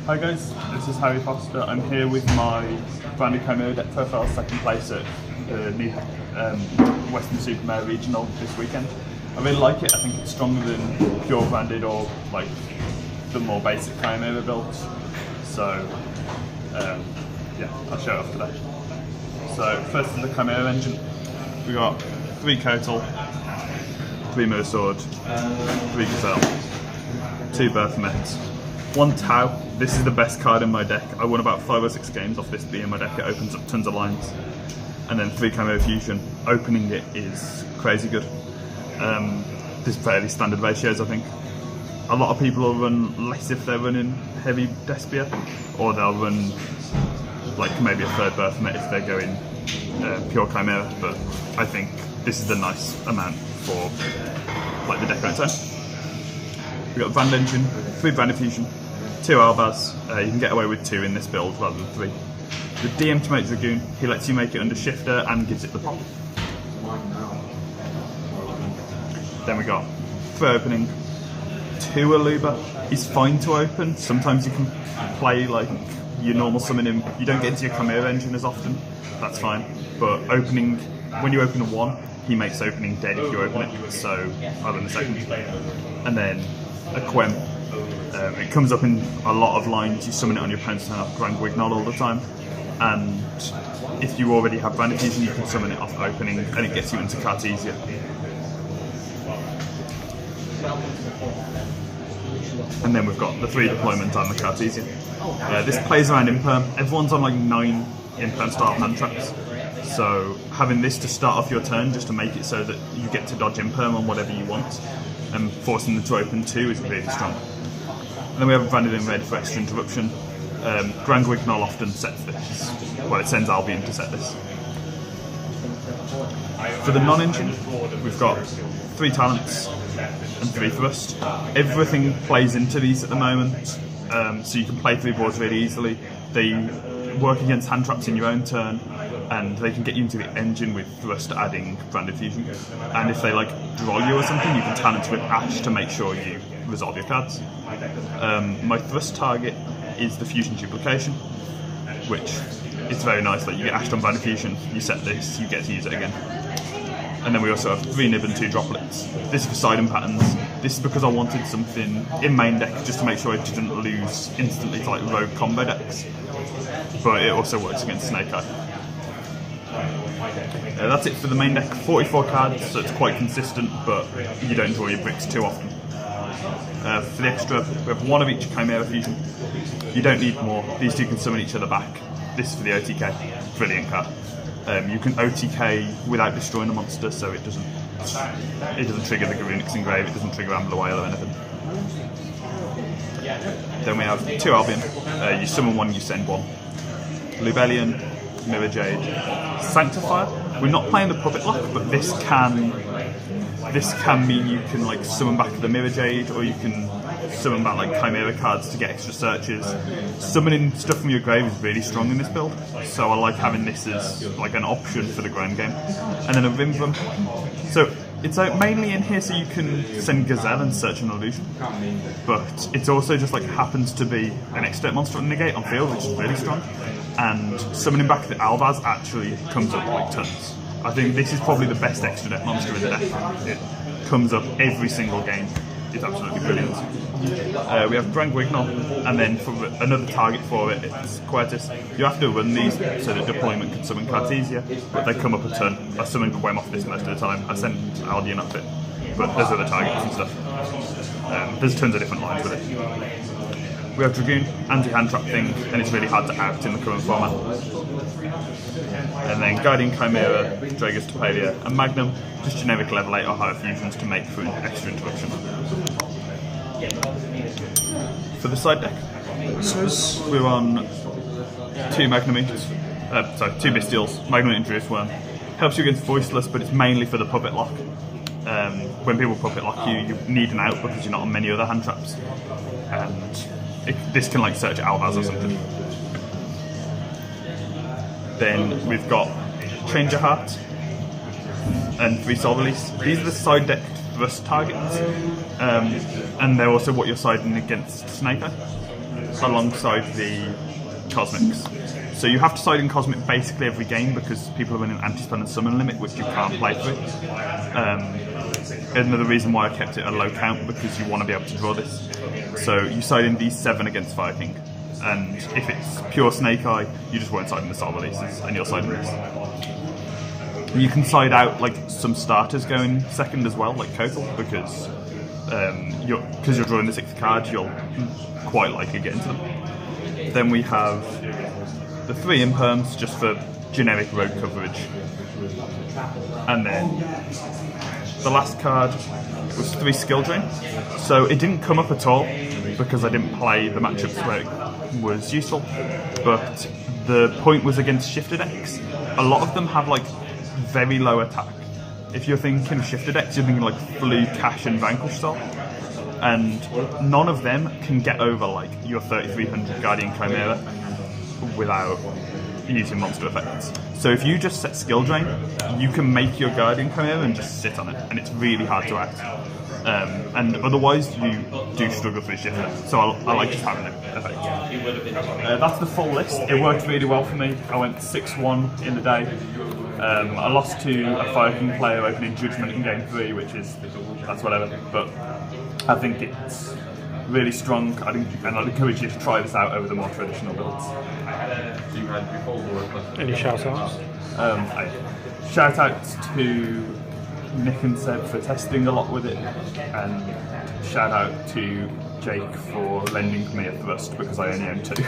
Hi guys, this is Harry Foster. I'm here with my branded Chimera deck profile, second place at the new Western Supermare Regional this weekend. I really like it. I think it's stronger than pure branded or like the more basic Chimera builds. So yeah, I'll show it off today. So first is the Chimera Engine. We got 3 Kotal, 3 Mirror Sword, 3 Gazelle, 2 Berthmets, 1 Tau. This is the best card in my deck. I won about 5 or 6 games off this being in my deck. It opens up tons of lines. And then 3 Chimera Fusion. Opening it is crazy good. There's fairly standard ratios, I think. A lot of people will run less if they're running heavy Despia, or they'll run like maybe a 3rd Berthmet if they're going pure Chimera, but I think this is a nice amount for like the deck on its own. We've got Brand Engine, 3 Brand Fusion, 2 Albaz. You can get away with 2 in this build rather than 3. The DM to make Dragoon, he lets you make it under shifter and gives it the pop. Then we got, for opening, 2 Aluba. He's fine to open. Sometimes you can play like your normal summon him. You don't get into your Chimera Engine as often, that's fine. But opening, when you open a 1, he makes opening dead if you open it, so I'll run a second. And then a Quem. It comes up in a lot of lines. You summon it on your opponent's turn off Grand Wignall all the time, and if you already have Brand Fusion, you can summon it off opening, and it gets you into cards easier. And then we've got the 3 deployment and the cards easier. This plays around Imperm. Everyone's on like 9 Imperm style hand traps, so having this to start off your turn just to make it so that you get to dodge Imperm on whatever you want, and forcing them to open 2 is really strong. And then we have a branded in red for extra interruption. Grand Wignall often sets this. Well, it sends Albion to set this. For the non-engine, we've got 3 talents and 3 thrust. Everything plays into these at the moment, so you can play 3 boards really easily. They work against hand traps in your own turn, and they can get you into the engine with thrust adding Branded Fusion. And if they like draw you or something, you can talent with Ash to make sure you resolve your cards. My thrust target is the Fusion Duplication, which is very nice. Like you get Ashed on Branded Fusion, you set this, you get to use it again. And then we also have 3 Nib and 2 Droplets. This is for Sidon Patterns. This is because I wanted something in main deck just to make sure I didn't lose instantly to like rogue combo decks. But it also works against Snake Eye. That's it for the main deck. 44 cards, so it's quite consistent, but you don't draw your bricks too often. For the extra, we have 1 of each Chimera Fusion. You don't need more. These 2 can summon each other back. This is for the OTK. Brilliant card. You can OTK without destroying a monster, so it doesn't trigger the Garunix Engrave, it doesn't trigger Amber Whale or anything. Then we have 2 Albion. You summon 1, you send 1. Lubellion, Mirror Jade, Sanctifier. We're not playing the Puppet Lock, but this can mean you can like summon back the Mirror Jade, or you can summon back like Chimera cards to get extra searches. Summoning stuff from your grave is really strong in this build, so I like having this as like an option for the grand game. And then a Vimvum. So it's mainly in here so you can send Gazelle and search an illusion, but it's also just like happens to be an extra monster on negate on field, which is really strong. And summoning back the Albaz actually comes up like tons. I think this is probably the best extra deck monster in the deck. It comes up every single game. It's absolutely brilliant. We have Grand Wignall, and then for another target for it, it's Quertus. You have to run these so that deployment can summon cards easier, but they come up a ton. I summon Quem off this most of the time. I send Albion off it, but there's other targets and stuff. There's tons of different lines with it. We have Dragoon, anti-hand trap thing, and it's really hard to out in the current format. And then Guiding Chimera, Dragus Topalia, and Magnum, just generic level 8 or higher fusions to make for an extra interruption. For the side deck, we're on 2 Magnum Eaters, 2 Bestials, Magnum Injurious Worm. Helps you against Voiceless, but it's mainly for the Puppet Lock. When people Puppet Lock you, you need an out because you're not on many other hand traps. And this can like search Albaz or something. Then we've got Change Your Heart and 3 Soul Release. These are the side deck thrust targets, and they're also what you're siding against Snake Eye. alongside the Cosmics. So you have to side in Cosmic basically every game because people are running anti-stun and summon limit, which you can't play through. Another reason why I kept it a low count, because you want to be able to draw this. So you side in these 7 against Fire King, and if it's pure Snake Eye, you just won't side in the Soul Releases, and you'll side in this. You can side out like some starters going second as well, like Kotal, because you're drawing the 6th card, you'll quite likely get into them. Then we have the 3 imperms just for generic rogue coverage, and then the last card was 3 skill drain. So it didn't come up at all because I didn't play the matchups where it was useful, but the point was against shifter decks. A lot of them have like very low attack. If you're thinking shifter decks, you're thinking like Flu, Cash and Vanquish style, and none of them can get over like your 3300 Guardian Chimera without using monster effects. So if you just set skill drain, you can make your Guardian Chimera and just sit on it, and it's really hard to act. And otherwise you do struggle through shifter, so I like just having it effect. That's the full list. It worked really well for me. I went 6-1 in the day. I lost to a Fire King player opening Judgment in game 3, that's whatever, but I think it's really strong, and I'd encourage you to try this out over the more traditional builds. Any shout-outs? Shout-outs to Nick and Seb for testing a lot with it, and shout-out to Jake for lending me a thrust because I only own 2.